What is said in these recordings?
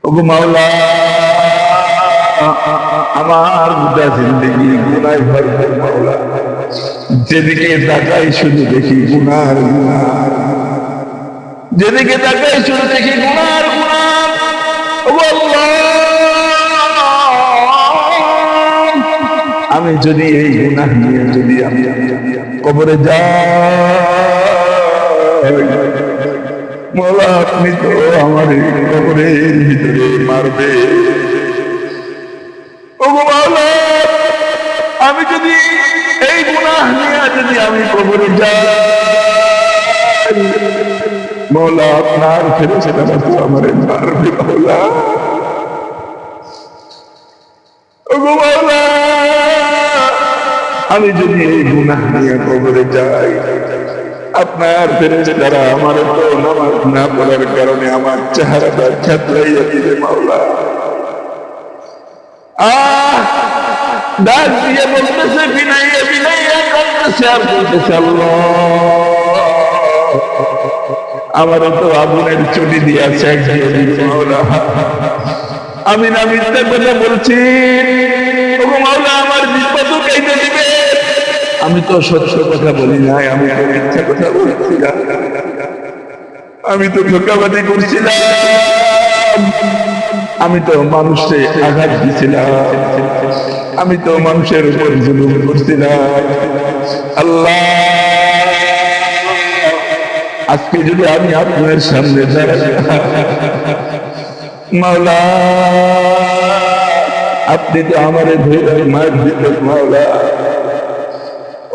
ওগো মাওলা, আমার গোটা জিন্দেগি গুনায় ভরপুর মাওলা। যেদিকে তাকাই শুধু দেখি গুনার গুনাহ, যেদিকে তাকাই শুধু দেখি গুনার গুনাহ। ওগো আল্লাহ, আমি যদি এই গুনাহ নিয়ে যদি আমি কবরে যাই, মাওলা আপনি তো আমার এই কবরের ভিতরে মারবে। ওগো মাওলা, আমি যদি এই গুনাহ নিয়ে যদি আমি কবরে যাই, মাওলা আপনার ফেরেশতারা তো আমারে মারবে মাওলা। ওগো মাওলা, আমি যদি এই গুনাহ নিয়ে কবরে যাই, আপনার ফেরেশতারা আমার তো নামাজ না পড়ার কারণে আমার চেহারাটা ছাতরাইয়া দিবে মাওলা। ডাক দিয়ে বলতেছে, বিনাইয়া বিনাইয়া কাঁদতেছে আর বলতেছে, আল্লাহ আমার তো আগুনের চুটি দিয়া শেখ দিয়ে দিবে মাওলা। আমি না মিথ্যা কথা বলছি, ওগো মাওলা আমার বিপদ কেটে দিবে। আমি তো সত্য কথা বলি নাই, আমি তো মিথ্যা কথা বলছিলাম, আমি তো ধোঁকাবাজি করছিলাম, আমি তো মানুষে আঘাত দিছিলাম, আমি তো মানুষের উপর জুলুম করছিলাম। আল্লাহ, আজকে যদি আমি আপনার সামনে দাঁড়াই মাওলা, আপনি তো আমার ধরে মার দিতেন মাওলা।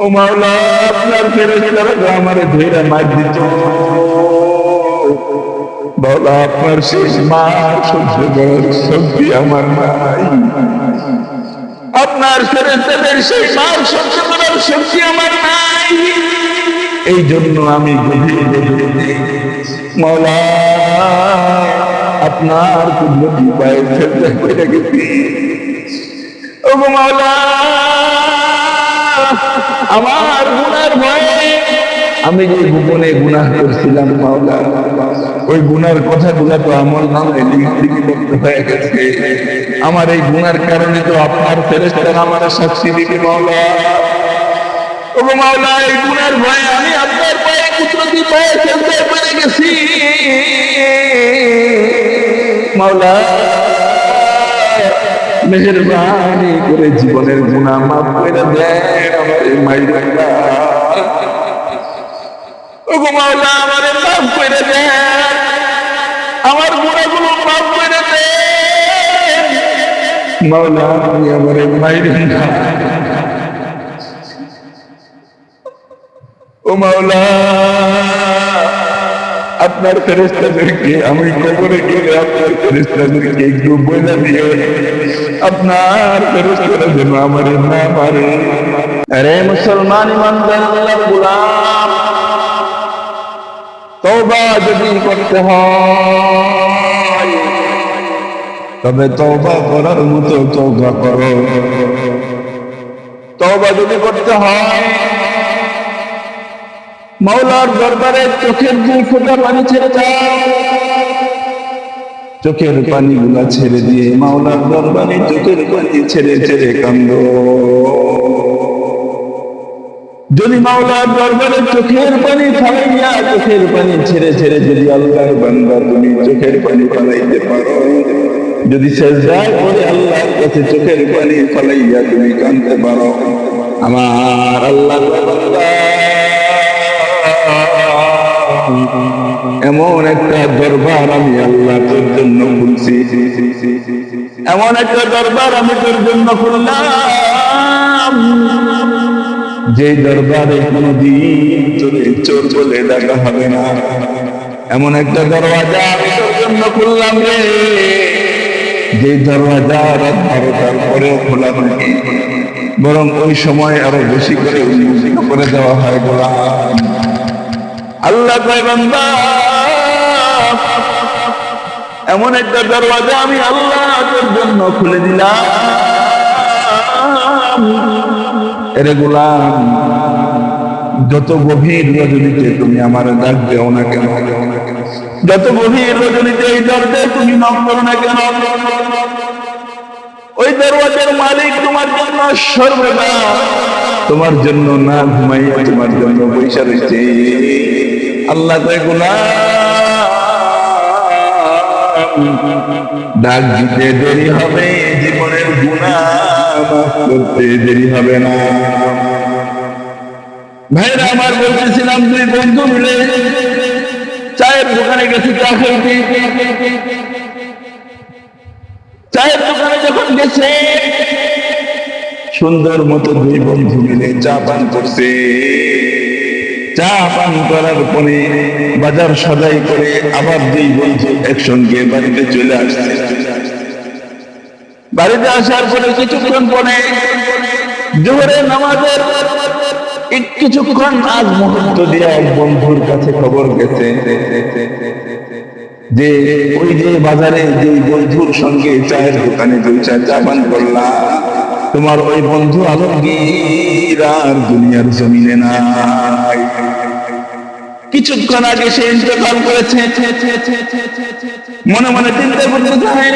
ও মাওলা, আপনার ফেরেশতারা তো আমার ধরে মার দিত মাওলা। আপনার সেই মার সহ্য করার শক্তি আমার নাই, আপনার ফেরেশতাদের সেই মার সহ্য করার শক্তি আমার নাই। এই জন্য আমি মাওলা আপনার কুদরতি পায়ে সেজদা করে গেছি। ওগো মাওলা, আমার গুনার ভয়ে আমি যে গোপনে গুনাহ করছিলাম মাওলা, ওই গুনার কথাগুলো তো আমার নামে লিপিবদ্ধ হয়ে গেছে। আমার এই গুনার কারণে তো আপনার ফেরেশতারা আমার সাক্ষী দিবে মাওলা। ওগো মাওলা, এই গুনার ভয়ে আমি আপনার পায়ে কুদরতি পায়ে সেজদা করে গেছি মাওলা। মেহেরবানি করে জীবনের গুনাহ মাফ করে দেন, আমার মাইরা না। ওগো মাওলা, আমারে মাফ করে দেন, আমার গুনাহগুলো মাফ করে দেন মাওলা। আপনি আমারে মাইরা না। ও মাওলা, আপনার ফেরেশতাদেরকে আমি কবরে গেলে আপনার ফেরেশতাদেরকে একটু বলে দিও, আপনার ফেরেশতারা যেন আমারে না মারে। আরে মুসলমান ইমানদার আল্লাহর গোলাম, তওবা যদি করতে হয় তবে তওবা করার মতো তওবা করো। তওবা যদি করতে হয় মাওলার দরবারে চোখের দুই ফোঁটা পানি ছেড়ে দাও, চোখের পানিগুলা ছেড়ে দিয়ে মাওলার দরবারে চোখের পানি ছেড়ে ছেড়ে কান্দো। যদি মাওলার দরবারে চোখের পানি ফালাইয়া চোখের পানি ছেড়ে ছেড়ে যদি আল্লাহর বান্দা তুমি চোখের পানি ফালাইতে পারো, যদি সিজদা করে আল্লাহর কাছে চোখের পানি ফালাইয়া তুমি কাঁদতে পারো, আমার আল্লাহর বান্দা এমন একটা দরবার আমি আল্লাহ তোর জন্য খুলছি, এমন একটা দরবার আমি তোর জন্য খুললাম, যে দরবারে কোনদিন তোরে চোর বলে ডাকা হবে না। এমন একটা দরওয়াজা আমি তোর জন্য খুললাম রে, যে দরওয়াজা রাত 12টার পরেও খোলা হয়নি, বরং ওই সময় আরো বেশি করে উন্মোচিত করে দেওয়া হয় গোলাম। আল্লাহ কয় বান্দা, এমন একটা দরওয়াজা আমি আল্লাহ তোর জন্য খুলে দিলাম। এরে গোলাম, যত গভীর রজনীতে তুমি আমার ডাক দেও না কেন, যত গভীর রজনীতে এই দরজায় তুমি নক করো না কেন, ওই দরওয়াজার মালিক তোমার জন্য সর্বদা তোমার জন্য না ঘুমাইয়া তোমার জন্য বৈশা রয়েছে। আল্লাহ কয় গোলাম, ডাক দিতে দেরি হবে, জীবনের গুনাহ মাফ করতে দেরি হবে না। ভাইরা আমার, বলতেছিলাম দুই বন্ধু মিলে চায়ের দোকানে গেছে চা খাইতে। চায়ের দোকানে যখন গেছে, সুন্দর মতো দুই বন্ধু মিলে চা পান করছে। চা পান করার পরে বাজার সদাই করে আবার দুই বন্ধু একসঙ্গে বাড়িতে চলে আসছে। বাড়িতে আসার পরে কিছুক্ষণ পরে জোহরের নামাজের কিছুক্ষণ আগ মুহূর্ত দিয়ে এক বন্ধুর কাছে খবর গেছে যে ওই যে বাজারে যে বন্ধুর সঙ্গে চায়ের দোকানে দুইটা চা পান করলাম, তোমার ওই বন্ধু আলমগীর আর দুনিয়ার জমিনে নাই। কিছুক্ষণ আগে সে ইন্তেকাল করেছে। মনে মনে চিন্তা করতে চায়,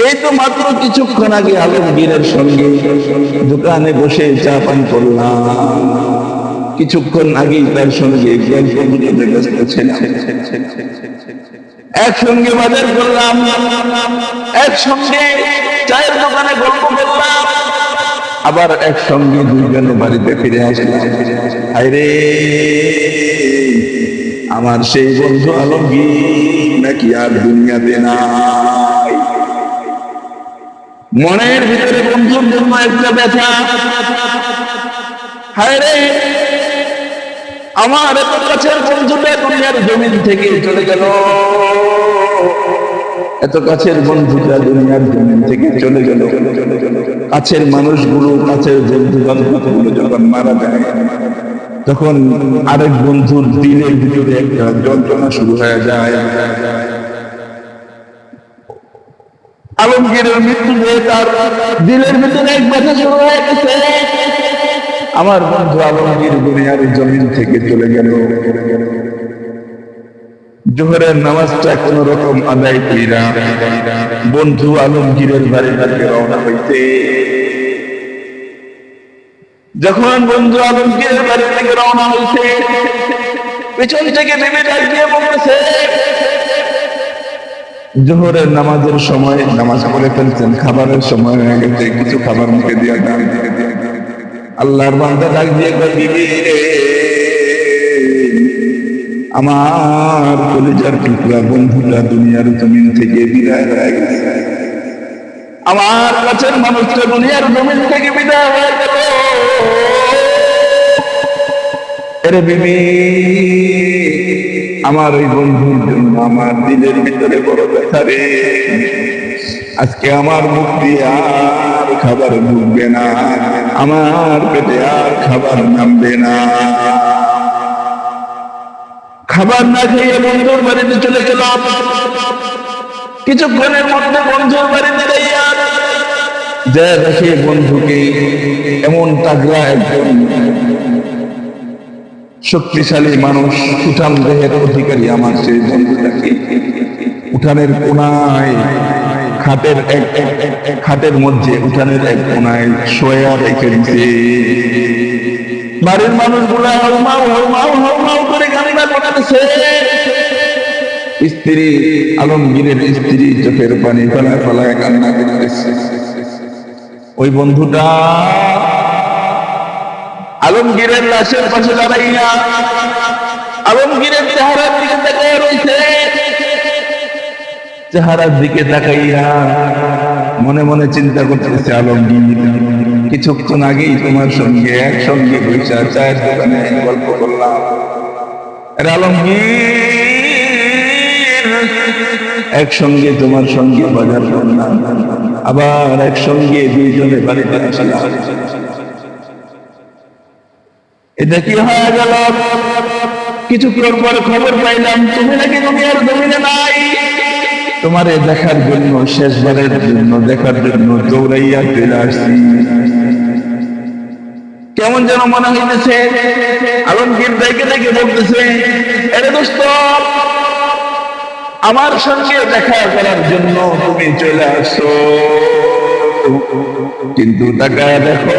এই তো মাত্র কিছুক্ষণ আগে আলমগীরের সঙ্গে দোকানে বসে চা পান করলাম, কিছুক্ষণ আগে তার সঙ্গে ব্যস্ত ছিলাম, একসঙ্গে বাজার করলাম, একসঙ্গে চায়ের দোকানে গল্প করলাম, আবার একসঙ্গে দুইজন বাড়িতে ফিরে আসলাম। আরে আমার সেই বন্ধু আলমগীর নাকি আর দুনিয়াতে নাই। মনের ভিতরে বন্ধুর জন্য একটা ব্যথা। হায় রে, আমার এত কাছের বন্ধুটা দুনিয়ার জমিন থেকে চলে গেল, এত কাছের বন্ধুটা দুনিয়ার জমিন থেকে চলে গেল। কাছের মানুষগুলো, কাছের বন্ধু বান্ধবগুলো যখন মারা যায়, তখন আরেক বন্ধুর দিলের ভিতরে একটা যন্ত্রণা শুরু হয়ে যায়। আলমগীরের মৃত্যুতে তার দিলের ভিতরে এক ব্যথা শুরু হয়ে গেছে। আমার বন্ধু আলমগীর দুনিয়ার জমিন থেকে চলে গেল। জোহরের নামাজটা কোন রকম আদায় কইরা বন্ধু আলমগীরের বাড়ি থেকে রওনা হইতে, যখন বন্ধু আলমগীরের বাড়ি থেকে রওনা হইতে, পিছন থেকে ভেবে ডাক দিয়ে বলতেছে, জোহরের নামাজের সময় নামাজ পড়ে ফেলছেন, খাবারের সময় হয়ে গেছে, কিছু খাবার মুখে দিয়ে দেন। আল্লাহর বান্দা ডাক দিয়ে বিবি রে, আমার কলিজার টুকরা বন্ধুটা দুনিয়ার জমিন থেকে বিদায় হয়ে গেছে, আমার কাছের মানুষটা দুনিয়ার জমিন থেকে বিদায় হয়ে গেল। এরে বিবি, আমার ওই বন্ধুর জন্য আমার দিলের ভিতরে বড় ব্যথা রে। আজকে আমার মুখ দিয়ে আর খাবার ঢুকবে না, আমার পেটে আর খাবার নামবে না। খাবার না খেয়ে বন্ধুর বাড়িতে চলে গেলাম। কিছুক্ষণের মধ্যে বন্ধুর বাড়িতে যা দেখে বন্ধুকে এমন তাগড়া একজন শক্তিশালী মানুষ, উঠান দেহের অধিকারী আমার সেই বন্ধুটাকে উঠানের কোনায় খাটের মধ্যে উঠানের এক কোনায় শোয়া রেখে দিছে। বাড়ির মানুষগুলা হাউমাউ হাউমাউ হাউমাউ করে কান্না করতেছে। স্ত্রী, আলমগীরের স্ত্রী চোখের পানি ফেলায় ফেলায় কান্না করতেছে। ওই বন্ধুটা আলমগীরের লাশের পাশে দাঁড়াইয়া আলমগীরের চেহারার দিকে তাকাইয়া রয়েছে। চেহারার দিকে তাকাইয়া মনে মনে চিন্তা করতেছে, আলমগীর কিছুক্ষণ আগেই তোমার সঙ্গে একসঙ্গে বসে চায়ের দোকানে গল্প করলাম। আলমগীর একসঙ্গে তোমার সঙ্গে বাজার করলাম, আবার একসঙ্গে দুইজনে বাড়িতে আসলাম। এটা কি হয়ে গেল? কিছুক্ষণ পরে খবর পাইলাম তুমি নাকি দুনিয়ার জমিনে নাই। তোমারে দেখার জন্য, শেষবারের জন্য দেখার জন্য দৌড়াইয়া চলে আসছি। কেমন যেন মনে হইতেছে। আলমগীর দেখে দেখে বলতেছে, আরে দোস্ত, আমার সঙ্গে দেখা করার জন্য তুমি চলে আসো, কিন্তু তাকায় দেখো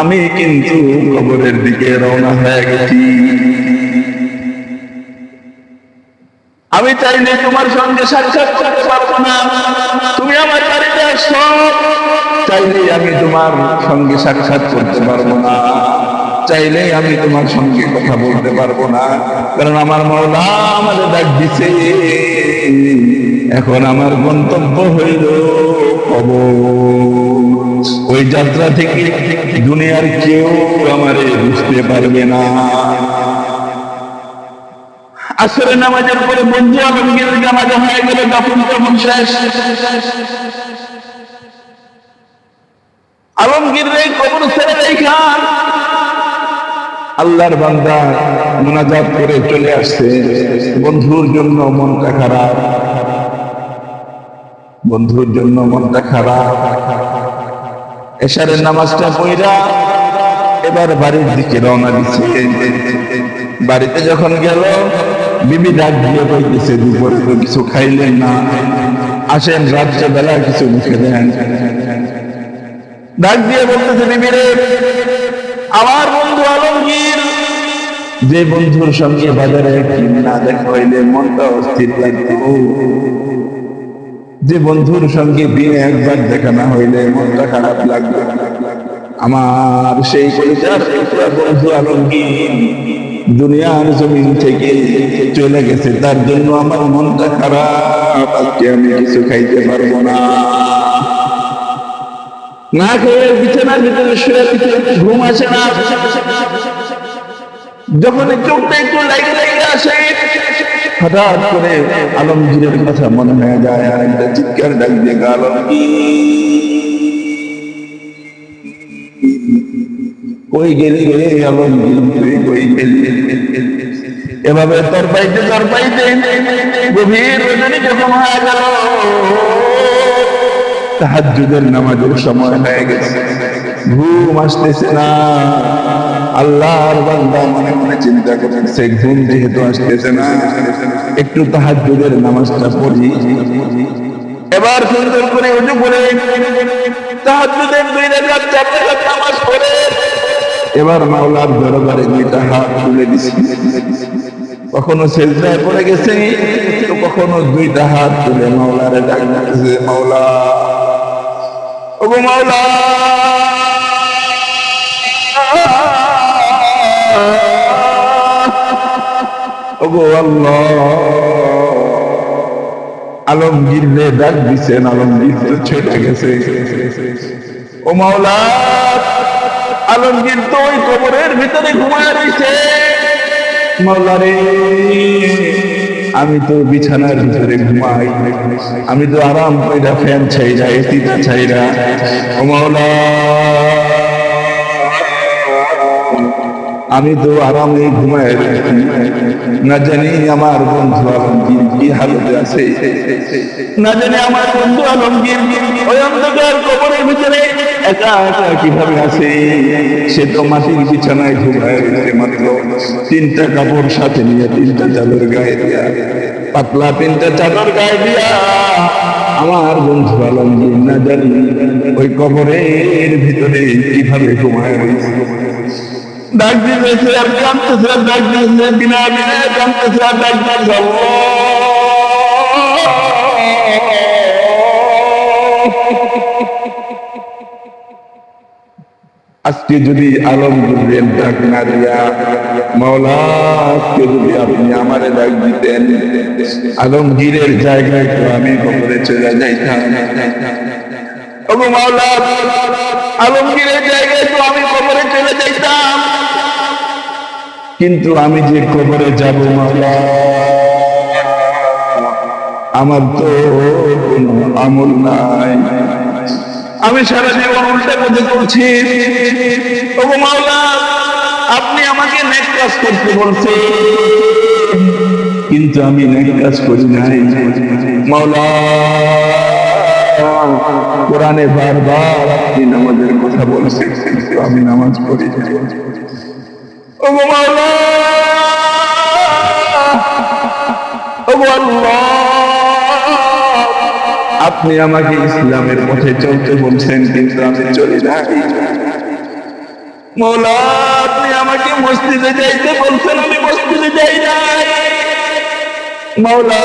আমি কিন্তু কবরের দিকে রওনা হয়ে গেছি। আমি চাইলে তোমার সঙ্গে সাক্ষাৎ করতে পারবো না, তুমি আমার বাড়িতে আসো, চাইলেই আমি তোমার সঙ্গে সাক্ষাৎ করতে পারবো না, চাইলেই আমি তোমার সঙ্গে কথা বলতে পারবো না, কারণ আমার মাওলা আমাদের ডাক দিছে। এখন আমার গন্তব্য হইল কবর। ওই যাত্রা থেকে দুনিয়ার কেউ আমারে বুঝতে পারবে না। আসরের নামাজের পরে বন্ধু আলমগীরের জানাজা হয়ে গেল, দাফন কাফন শেষ। আলমগীর কবর ছেড়ে রেখা আল্লাহর বান্দা মুনাজাত করে চলে আসছে। বন্ধুর জন্য মনটা খারাপ, বন্ধুর জন্য মনটা খারাপ। এশারের নামাজটা পড়া এবার বাড়ির দিকে রওনা দিচ্ছে। বাড়িতে যখন গেল, বিবি ডাক দিয়ে কইতেছে, দুপুরে তো কিছু খাইলেন না, আসেন রাত্রে বেলা কিছু মুখে দেন। ডাক দিয়ে বলতেছে, বিবি রে, আমার বন্ধু আলমগীর, যে বন্ধুর সঙ্গে বাজারে না দেখা হইলে মনটা অস্থির লাগতো, যে বন্ধুর সঙ্গে দিনে একবার দেখা না হইলে মনটা খারাপ লাগতো, আমার সেই কলিজার বন্ধু আলমগীর দুনিয়ার জমিন থেকে চলে গেছে, তার জন্য আমার মনটা খারাপ, আজকে আমি কিছু খাইতে পারবো না। না খেয়ে বিছানার ভিতরে শুয়ে ঘুম আসে না। যখন চোখটা একটু লাগে লাগে আসে, হঠাৎ করে আলমগীরের কথা মনে হয়ে যায়, আর একটা চিৎকার ডাক দিয়ে, কই গেলি রে আলমগীর, তুই কই গেলি? এভাবে তোর পাইতে গভীর রজনী যখন হয়ে গেল, তাহাজ্জুদের নামাজের সময় হয়ে গেছে, ঘুম আসতেছে না। আল্লাহর বান্দা মনে মনে চিন্তা করতেছে, ঘুম যেহেতু আসতেছে না, একটু তাহাজ্জুদের নামাজটা পড়ি। এবার সুন্দর করে উঠে পড়ে তাহাজ্জুদের 2 রাকাত 4 রাকাত নামাজ পড়ে এবার মাওলার দরবারে 2টা হাত তুলে দিছে। কখনো সেজদায় পড়ে গেছে, তো কখনো 2টা হাত তুলে মাওলারে ডাক দিতেছে, মাওলা, ওগো মাওলা, ওগো আল্লাহ। আলমগীর রে ডাক দিছেন, আলমগীর তো ছেড়ে গেছে। ও মাওলা, আলমগীর তো ওই কবরের ভিতরে ঘুমায় রয়েছে। মাওলা রে, আমি তো বিছানার ভিতরে ঘুমাই, আমি তো আরাম কইরা ফ্যান ছাইরা এসিটা ছাইরা। ও মাওলা, আমি তো আরামে ঘুমায়, না জানি আমার বন্ধু আলমগীর কি হালতে আছে, না জানি আমার বন্ধু আলমগীর ওই অন্ধকার কবরের ভিতরে একা একা কিভাবে আছে। সে তো মাটির বিছানায় ঘুমায় রয়েছে, মাত্র 3টা কাপড় সাথে নিয়ে, 3টা চাদর গায়ে দিয়া, পাতলা 3টা চাদর গায়ে দিয়া আমার বন্ধু আলমগীর না জানি ওই কবরের ভিতরে কিভাবে ঘুমায় রয়েছে। ডাক দিতেছে আর কাঁদতেছে, ডাক দিতেছে, বিনা বিনা কাঁদতেছে আর ডাক দিতেছে। আজকে যদি আলমগীরের ডাক না দিয়া, মাওলা, আজকে যদি আপনি আমারে ডাক দিতেন, আলমগীরের জায়গায় তো আমি কবরে চলে যাইতাম। ওগো মাওলা, আলমগীরের জায়গায় তো আমি কবরে চলে যাইতাম, কিন্তু আমি যে কবরে যাব মাওলা, আমার তো কোনো আমল নাই, আমি সারা জীবন উল্টা পথে চলছি। ওগো মাওলা, আপনি আমাকে নেক কাজ করতে বলছেন, কিন্তু আমি নেক কাজ করি নাই। মাওলা, কোরআনে বারবার আপনি নামাজের কথা বলছেন, কিন্তু আমি নামাজ পড়ি না। ও মাওলা, ও আল্লাহ, আপনি আমাকে ইসলামের পথে চলতে বলছেন, কিন্তু আমি চলি না। মাওলা, আপনি আমাকে মসজিদে যাইতে বলছেন, আমি মসজিদে যাই না। মাওলা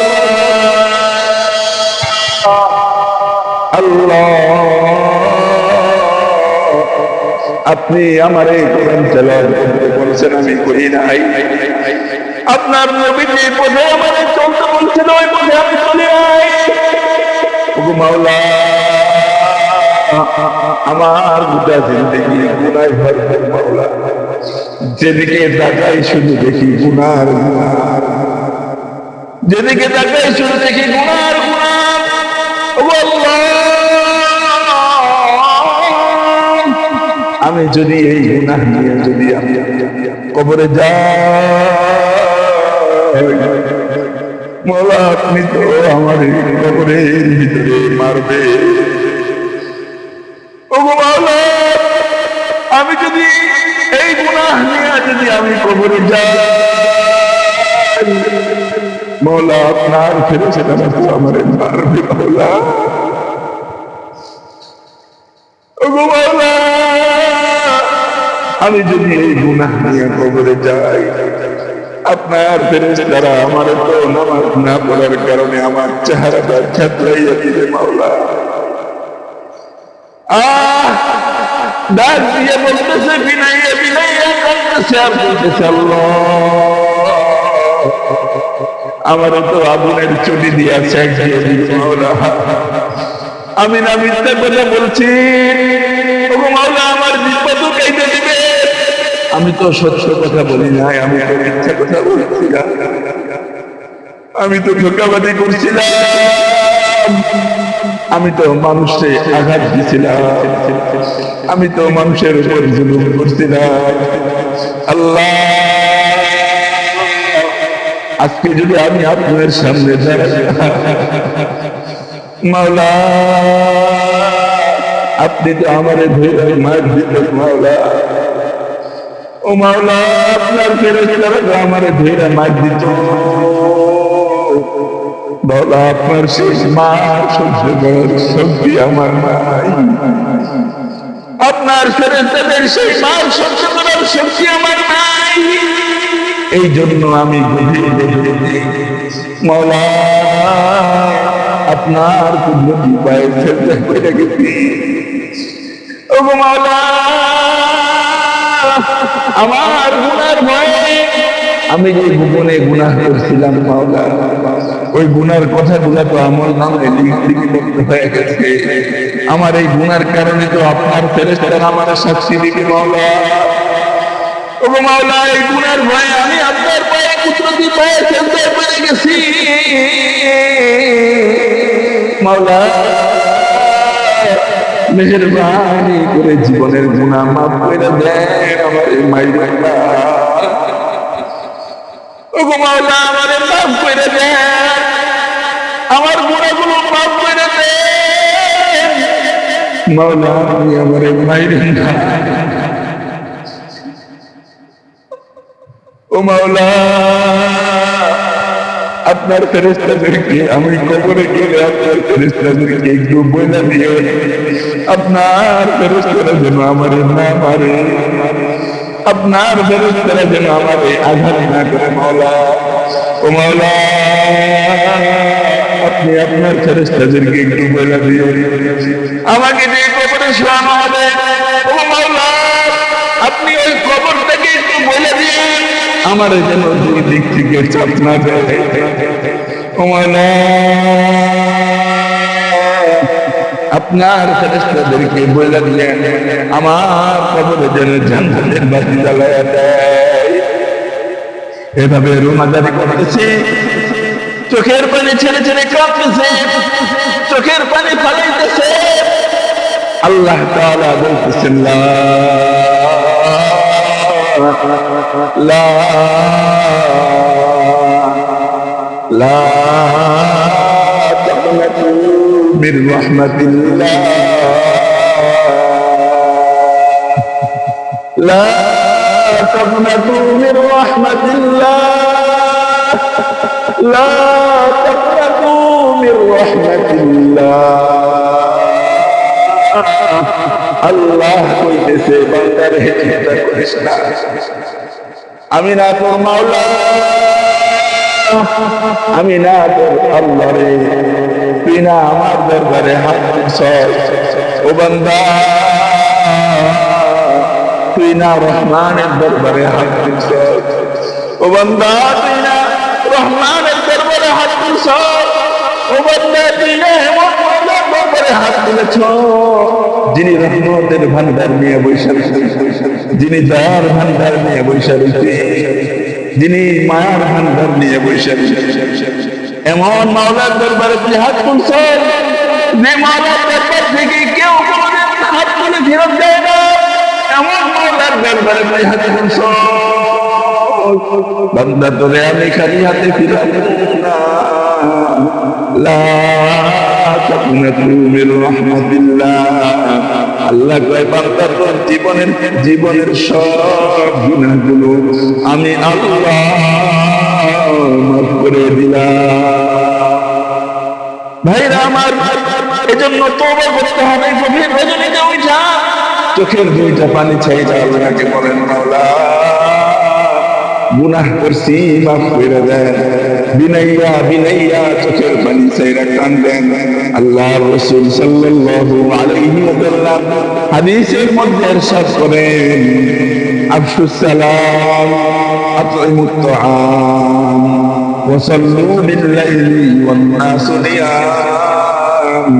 আল্লাহ, আপনি আমারে কোরআন তেলাওয়াত করতে বলছেন, আমি করি নাই। আপনার নবী যে পথে আমারে চলতে বলছেন, ওই পথে আমি চলি নাই। ওগো মাওলা, আমার গোটা জিন্দেগি গুনায় ভরপুর মাওলা। যেদিকে তাকাই শুধু দেখি গুনার গুনার, যেদিকে তাকাই শুধু দেখি গুনার গুনার। ওগো আল্লাহ, আমি যদি এই গুনাহ নিয়ে যদি আমি কবরে যাই, মাওলা আপনি তো আমার কবরের ভিতরে মারবে। ওগো মাওলা, আমি যদি এই গুনাহ নিয়ে যদি আমি কবরে যাই, মাওলা আপনার ফেরেশতারা আমারে মারবে। মাওলা, ওগো মাওলা, আমি যদি এই গুনাহ নিয়ে কবরে যাই, আপনার ফেরেশতারা আমার তো নামাজ না পড়ার কারণে আমার চেহারাটা ছাতরাইয়া দিবে। মাওলা ডাক দিয়ে বলতেছে, বিনাইয়া বিনাইয়া কাঁদতেছে আর বলতেছে, আল্লাহ আমার তো আগুনের চুটি দিয়ে শেখ দিয়ে দিবে। মাওলা, আমি না মিথ্যা কথা বলছি। ওগো মাওলা, আমার জিহ্বা তো কেটে দিবে। আমি তো সত্য কথা বলি নাই, আমি তো মিথ্যা কথা বলছিলাম, আমি তো ধোঁকাবাজি করছিলাম, আমি তো মানুষে আঘাত দিছিলাম, আমি তো মানুষের উপর জুলুম করছিলাম। আল্লাহ, আজকে যদি আমি আপনার সামনে দাঁড়াই, মাওলা আপনি তো আমার ধরে মার দিতেন। মাওলা, ও মাওলা, আপনার ফেরেশতারা তো আমার ধরে মার দিত। মাওলা, আপনার সেই মার সহ্য করার শক্তি আমার নাই। আপনার ফেরেশতাদের সেই মার সহ্য করার শক্তি আমার নাই। এই জন্য আমি মাওলা আপনার কুদরতি পায়ে সেজদা করে গেছি। ওগো মাওলা, আমার গুনার ভয়ে আমি যে গোপনে গুনাহ করছিলাম, মাওলা ওই গুনার কথাগুলো তো আমার নামে লিপিবদ্ধ হয়ে গেছে। আমার এই গুনার কারণে তো আপনার ফেরেশতারা আমার সাক্ষী দিবে। মাওলা, ওগো মাওলা, এই গুনার ভয়ে আমি আপনার পায়ে কুদরতি পায়ে সেজদা করে গেছি। মাওলা, মেহেরবানি করে জীবনের গুনাহ মাফ করে দেন, আমার মাইরেন না। ওগো মাওলা, আমারে মাফ করে দেন, আমার গুনাহগুলো মাফ করে দেন। মাওলা, আপনি আমারে মাইরেন না। ও মাওলা, আপনার ফেরেশতাদেরকে আমি কবরে গেলে আপনার ফেরেশতাদেরকে একটু বলে দিও, আপনার ফেরেশতারা যেন আমারে না মারে, আপনার ফেরেশতারা যেন আমারে আঘাত না করে। মাওলা, ও মাওলা, আপনি আপনার ফেরেশতাদেরকে একটু বলে দিও, আমাকে যে কবরে শোয়ানো হবে, ও মাওলা, আপনি ওই কবরটাকে একটু বলে দিন, আমার যেন দুই দিক থেকে চাপ না যায়। ও মাওলা, আপনার ফেরেশতাদেরকে বলে দিলেন, আমার কবরে যেন জান্নাতের বাতি জ্বালায়া দেয়। এভাবে রোমাদারি করতেছে, চোখের পানি ছেড়ে ছেড়ে কাঁদতেছে, চোখের পানি ফালাইতেছে। আল্লাহ তাআলা বলতেছেন, লা তাকনাতু من رحمة الله لا تقنطوا من رحمة الله لا تقنطوا من رحمة الله আল্লাহ কইতেছে বান্দারে চিন্তা করিস না, আমি না তোর মাওলা, আমি না তোর আল্লাহ রে, তুই না আমার দরবারে হাত দিছ। ও বান্দা, তুই না রহমানের দরবারে হাত দিছ। ও বান্দা, তুই না রহমানের দরবারে হাত দিছ। ও বান্দা, তুই না এমন মাওলার দরবারে হাত দিলেছ যিনি রহমতের ভান্ডার নিয়ে বৈশা রয়েছে, যিনি দয়ার ভান্ডার নিয়ে বৈশা রয়েছে, যিনি মায়ার ভান্ডার নিয়ে বৈশা রয়েছে। এমন মাওলার দরবারে তুই হাত তুলছ যে মাওলার দরবার থেকে কেউ কোনোদিন হাত তুলে ফেরত দেয় না। এমন মাওলার দরবারে তুই হাত তুলছ, বান্দা তোরে আমি খালি হাতে ফিরত দেব না। লা তাকনাতু মির রাহমাতিল্লাহ। আল্লাহ কয় বান্দার তোর জীবনের সব গুনাহগুলো আমি আল্লাহ মাফ করে দিলাম। ভাইরা আমার, এজন্য তওবা করতে হবে। গভীর রজনীতে উঠা চোখের দুইটা পানি চাইতে আল্লাহকে বলেন, মাওলা গুনাহ করছি মাফ করে দেন। বিনাইয়া বিনাইয়া চোখের পানি চাইরা কান্দেন। আল্লাহ রাসূল সাল্লাল্লাহু আলাইহি ওয়াসাল্লাম হাদিসের মধ্যে ইরশাদ করেন, আফশুস সালাম আতইমুত তাআম ওয়া সাল্লু বিল লাইলি ওয়ান নাসু নিয়াম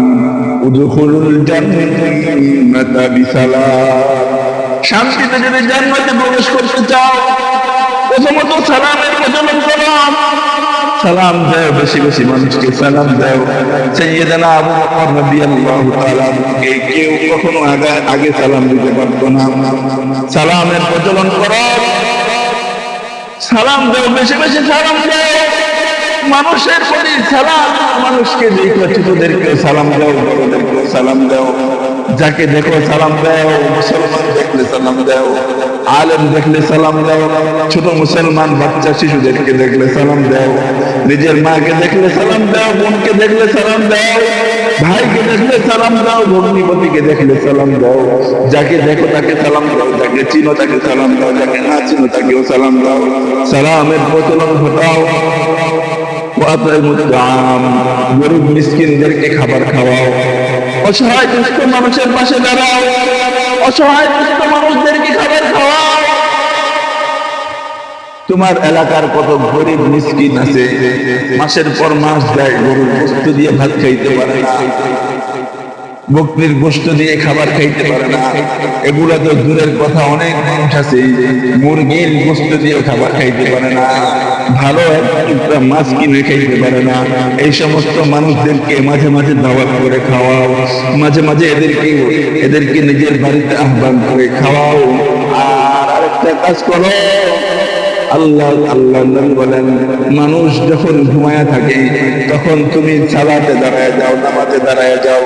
উদখুলুল জান্নাতা বিসালাম। শান্তিতে যদি জান্নাতে প্রবেশ করতে চাও, প্রথমত সালামের প্রচলন করো। সালাম দাও, বেশি বেশি মানুষকে সালাম দাও। সাইয়েদানা আবু বকর রাদিয়াল্লাহু তাআলা কে কেউ কখনো আগে সালাম দিতে পারতো না। সালামের প্রচলন করো, সালাম দাও, বেশি বেশি সালাম দাও। মানুষের প্রতি সালাম, মানুষকে দেখো, ছোটদেরকে সালাম দাও, বড়দেরকে সালাম দাও। যাকে দেখো সালাম দাও। মুসলমান দেখলে সালাম দাও, আলেম দেখলে সালাম দাও, ছোট মুসলমান বাচ্চা শিশুদেরকে দেখলে সালাম দাও, নিজের মাকে দেখলে সালাম দাও, বোনকে দেখলে সালাম দাও, ভাইকে দেখলে সালাম দাও, ভগ্নিপতিকে দেখলে সালাম দাও। যাকে দেখো তাকে সালাম দাও, যাকে চিনো তাকে সালাম দাও, যাকে না চিনো তাকেও সালাম দাও। সালামের প্রচলন ঘটাও। গরিব মিসকিনদেরকে খাবার খাওয়াও। অসহায় দুস্থ মানুষের পাশে দাঁড়াও। অসহায় দুস্থ মানুষদেরকে খাবার খাওয়াও। তোমার এলাকার কত গরিব মিসকিন আছে, মাসের পর মাস যায় গরুর গোশত দিয়ে ভাত খাইতে পারে না, বকরির গোশত দিয়ে খাবার খাইতে পারে না। এগুলা তো দূরের কথা, অনেক মানুষ আছে মুরগির গোশত দিয়ে খাবার খাইতে পারে না, ভালো একটা মাছ কিনে খাইতে পারে না। এই সমস্ত মানুষদেরকে মাঝে মাঝে দাওয়াত করে খাওয়াও, মাঝে মাঝে এদেরকে নিজের বাড়িতে আহ্বান করে খাওয়াও। আর আরেকটা কাজ করো, আল্লাহ বলেন, মানুষ যখন ঘুমায়া থাকে তখন তুমি সালাতে দাঁড়ায় যাও, নামাজে দাঁড়ায় যাও।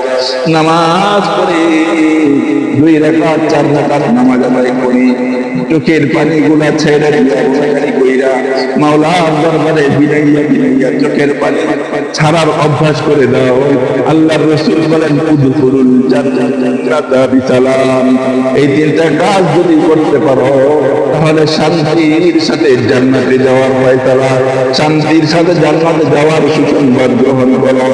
নামাজ পড়ে 2 রাকাত 4 রাকাত নামাজ আদায় করি, চোখের পানি গুলা ছেড়ে কইরা মাওলার দরবারে বিনাইয়া বিনাইয়া চোখের পানি ছাড়ার অভ্যাস করে দাও। আল্লাহর রাসূল বলেন, উদখুলুল জান্নাতা বিসালাম। এই 3টা কাজ যদি করতে পারো তাহলে শান্তির সাথে জান্নাতে যাওয়ার ফয়সালা, শান্তির সাথে জান্নাতে যাওয়ার সুসংবাদ গ্রহণ করো।